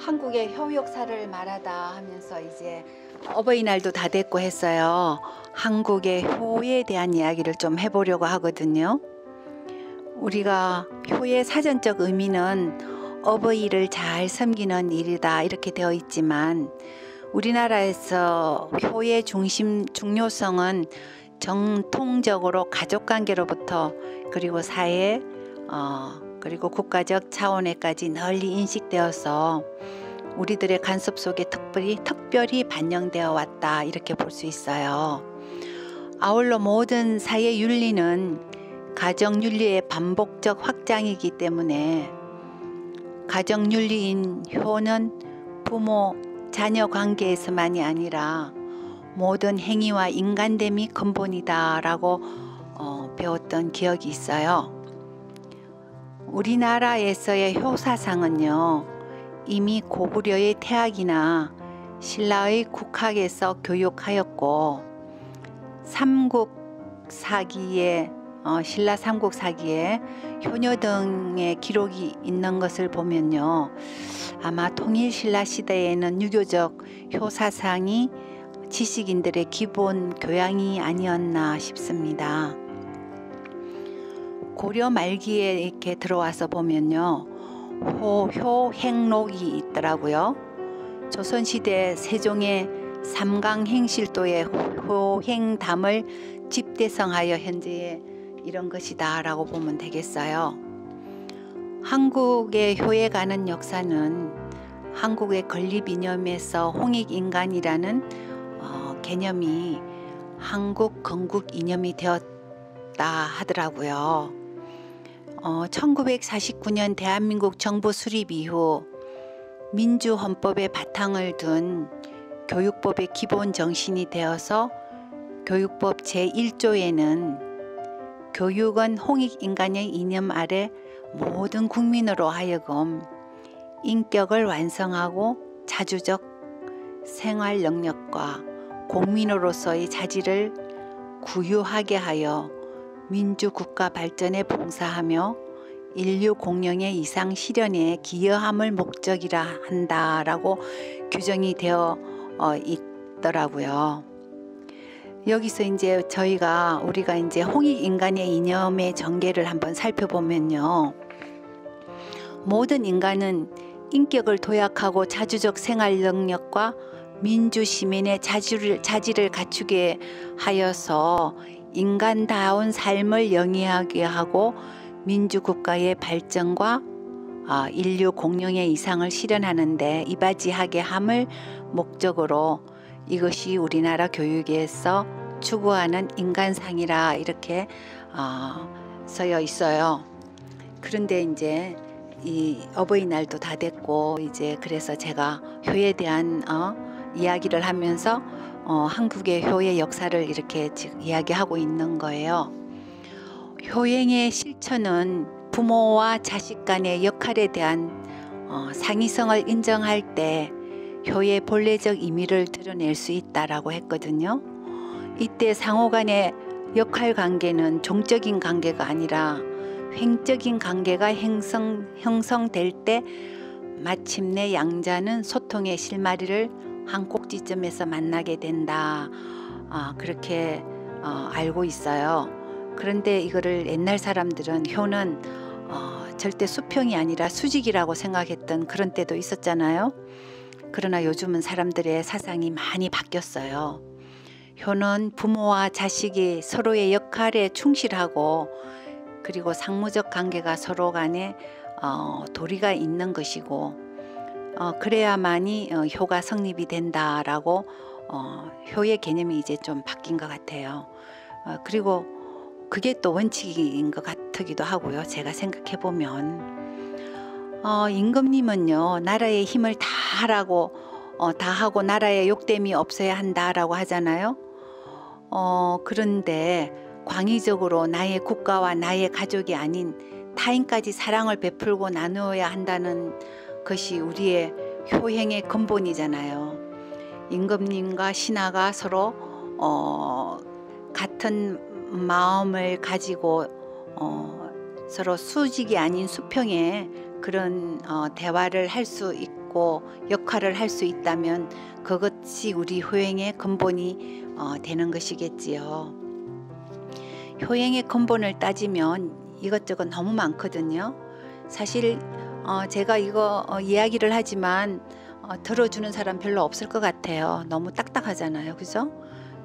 한국의 효역사를 말하다 하면서 이제 어버이날도 다 됐고 했어요. 한국의 효에 대한 이야기를 좀 해보려고 하거든요. 우리가 효의 사전적 의미는 어버이를 잘 섬기는 일이다 이렇게 되어 있지만 우리나라에서 효의 중요성은 정통적으로 가족관계로부터 그리고 사회 그리고 국가적 차원에까지 널리 인식되어서 우리들의 간섭 속에 특별히 반영되어 왔다 이렇게 볼 수 있어요. 아울러 모든 사회 윤리는 가정 윤리의 반복적 확장이기 때문에 가정 윤리인 효는 부모 자녀 관계에서만이 아니라 모든 행위와 인간됨이 근본이다라고 배웠던 기억이 있어요. 우리나라에서의 효사상은요, 이미 고구려의 태학이나 신라의 국학에서 교육하였고 신라 삼국사기에 효녀 등의 기록이 있는 것을 보면요, 아마 통일신라 시대에는 유교적 효사상이 지식인들의 기본 교양이 아니었나 싶습니다. 고려 말기에 이렇게 들어와서 보면요, 효행록이 있더라고요. 조선시대 세종의 삼강행실도의 효행담을 집대성하여 현재의 이런 것이다 라고 보면 되겠어요. 한국의 효에 가는 역사는 한국의 건립 이념에서 홍익인간이라는 개념이 한국 건국 이념이 되었다 하더라고요. 1949년 대한민국 정부 수립 이후 민주헌법의 바탕을 둔 교육법의 기본 정신이 되어서 교육법 제1조에는 교육은 홍익인간의 이념 아래 모든 국민으로 하여금 인격을 완성하고 자주적 생활 능력과 공민으로서의 자질을 구유하게 하여 민주국가 발전에 봉사하며 인류 공영의 이상 실현에 기여함을 목적이라 한다라고 규정이 되어 있더라고요. 여기서 이제 우리가 이제 홍익인간의 이념의 전개를 한번 살펴보면요, 모든 인간은 인격을 도약하고 자주적 생활 능력과 민주 시민의 자질을 갖추게 하여서 인간다운 삶을 영위하게 하고 민주국가의 발전과 인류 공영의 이상을 실현하는 데 이바지하게 함을 목적으로 이것이 우리나라 교육에서 추구하는 인간상이라 이렇게 쓰여 있어요. 그런데 이제 이 어버이날도 다 됐고 이제 그래서 제가 효에 대한 이야기를 하면서 한국의 효의 역사를 이렇게 지금 이야기하고 있는 거예요. 효행의 실천은 부모와 자식 간의 역할에 대한 상위성을 인정할 때 효의 본래적 의미를 드러낼 수 있다라고 했거든요. 이때 상호 간의 역할 관계는 종적인 관계가 아니라 횡적인 관계가 형성될 때 마침내 양자는 소통의 실마리를 한 꼭지점에서 만나게 된다. 그렇게 알고 있어요. 그런데 이거를 옛날 사람들은 효는 절대 수평이 아니라 수직이라고 생각했던 그런 때도 있었잖아요. 그러나 요즘은 사람들의 사상이 많이 바뀌었어요. 효는 부모와 자식이 서로의 역할에 충실하고 그리고 상무적 관계가 서로 간에 도리가 있는 것이고 그래야만이 효가 성립이 된다라고 효의 개념이 이제 좀 바뀐 것 같아요. 그리고 그게 또 원칙인 것 같기도 하고요. 제가 생각해 보면 임금님은요, 나라의 힘을 다하고 나라의 욕됨이 없어야 한다라고 하잖아요. 그런데 광의적으로 나의 국가와 나의 가족이 아닌 타인까지 사랑을 베풀고 나누어야 한다는 것이 우리의 효행의 근본이잖아요. 임금님과 신하가 서로 같은 마음을 가지고 서로 수직이 아닌 수평의 그런 대화를 할 수 있고 역할을 할 수 있다면 그것이 우리 효행의 근본이 되는 것이겠지요. 효행의 근본을 따지면 이것저것 너무 많거든요. 사실 제가 이거 이야기를 하지만 들어주는 사람 별로 없을 것 같아요. 너무 딱딱하잖아요. 그죠?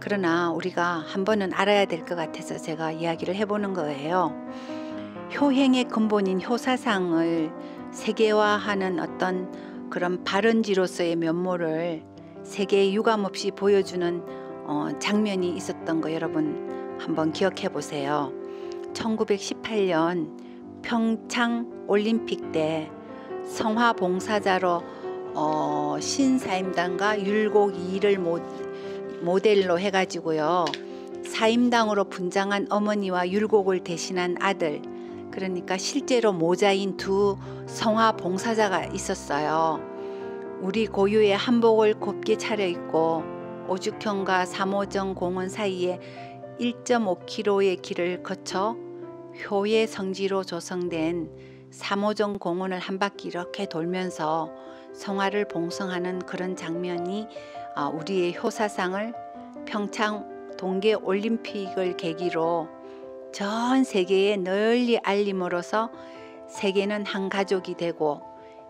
그러나 우리가 한 번은 알아야 될 것 같아서 제가 이야기를 해보는 거예요. 효행의 근본인 효사상을 세계화하는 어떤 그런 발원지로서의 면모를 세계에 유감없이 보여주는 장면이 있었던 거 여러분 한번 기억해 보세요. 1918년 평창 올림픽 때 성화봉사자로 신사임당과 율곡 2를 모델로 해가지고요. 사임당으로 분장한 어머니와 율곡을 대신한 아들, 그러니까 실제로 모자인 두 성화봉사자가 있었어요. 우리 고유의 한복을 곱게 차려입고 오죽현과 삼오정 공원 사이에 1.5km의 길을 거쳐 효의 성지로 조성된 삼오정 공원을 한 바퀴 이렇게 돌면서 성화를 봉송하는 그런 장면이 우리의 효사상을 평창 동계올림픽을 계기로 전 세계에 널리 알림으로써 세계는 한 가족이 되고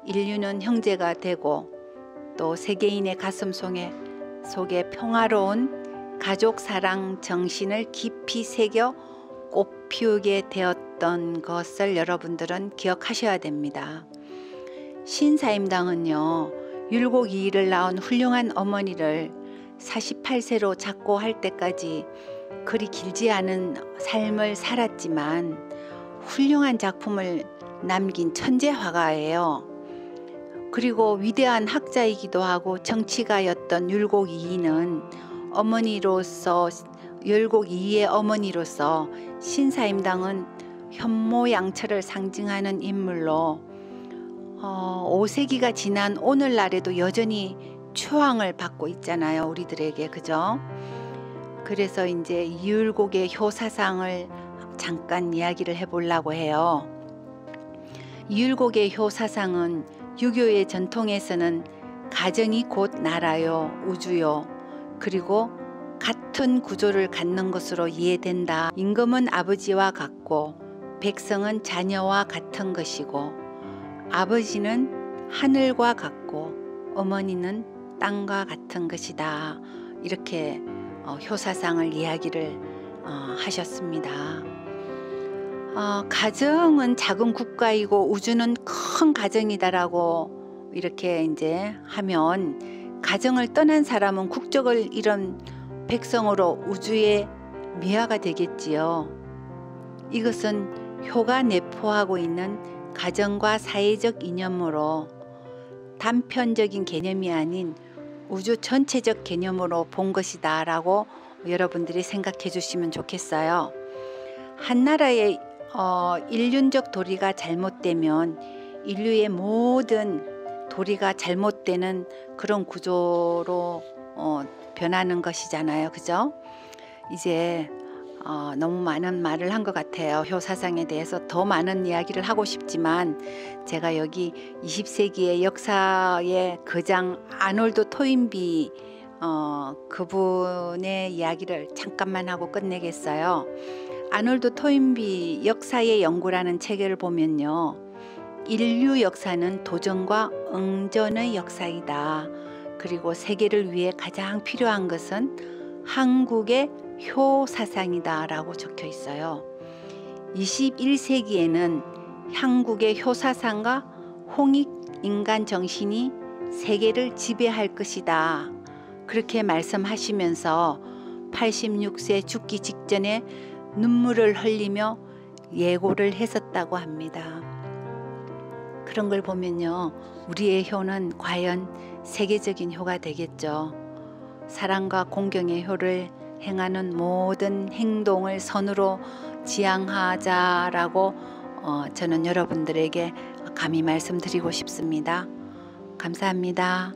인류는 형제가 되고 또 세계인의 가슴 속에 평화로운 가족 사랑 정신을 깊이 새겨 꽃 피우게 되었던 것을 여러분들은 기억하셔야 됩니다. 신사임당은요, 율곡 2일을 낳은 훌륭한 어머니를 48세로 작고할 때까지 그리 길지 않은 삶을 살았지만 훌륭한 작품을 남긴 천재 화가예요. 그리고 위대한 학자이기도 하고 정치가였던 율곡 2이는 율곡 2의 어머니로서 신사임당은 현모양처를 상징하는 인물로 5세기가 지난 오늘날에도 여전히 추앙을 받고 있잖아요. 우리들에게. 그죠? 그래서 이제 이율곡의 효사상을 잠깐 이야기를 해보려고 해요. 이율곡의 효사상은 유교의 전통에서는 가정이 곧 나라요, 우주요, 그리고 같은 구조를 갖는 것으로 이해된다. 임금은 아버지와 같고 백성은 자녀와 같은 것이고 아버지는 하늘과 같고 어머니는 땅과 같은 것이다. 이렇게 효사상을 이야기를 하셨습니다. 가정은 작은 국가이고 우주는 큰 가정이다라고 이렇게 이제 하면 가정을 떠난 사람은 국적을 잃은 백성으로 우주의 미화가 되겠지요. 이것은 효가 내포하고 있는 가정과 사회적 이념으로 단편적인 개념이 아닌 우주 전체적 개념으로 본 것이다 라고 여러분들이 생각해 주시면 좋겠어요. 한 나라의 일륜적 도리가 잘못되면 인류의 모든 도리가 잘못되는 그런 구조로 변하는 것이잖아요. 그죠? 이제 너무 많은 말을 한 것 같아요. 효사상에 대해서 더 많은 이야기를 하고 싶지만 제가 여기 20세기의 역사의 거장 아놀드 토인비 그분의 이야기를 잠깐만 하고 끝내겠어요. 아놀드 토인비 역사의 연구라는 책을 보면요. 인류 역사는 도전과 응전의 역사이다. 그리고 세계를 위해 가장 필요한 것은 한국의 효사상이다 라고 적혀 있어요. 21세기에는 한국의 효사상과 홍익인간 정신이 세계를 지배할 것이다. 그렇게 말씀하시면서 86세 죽기 직전에 눈물을 흘리며 예고를 했었다고 합니다. 그런 걸 보면요, 우리의 효는 과연 세계적인 효가 되겠죠. 사랑과 공경의 효를 행하는 모든 행동을 선으로 지향하자라고 저는 여러분들에게 감히 말씀드리고 싶습니다. 감사합니다.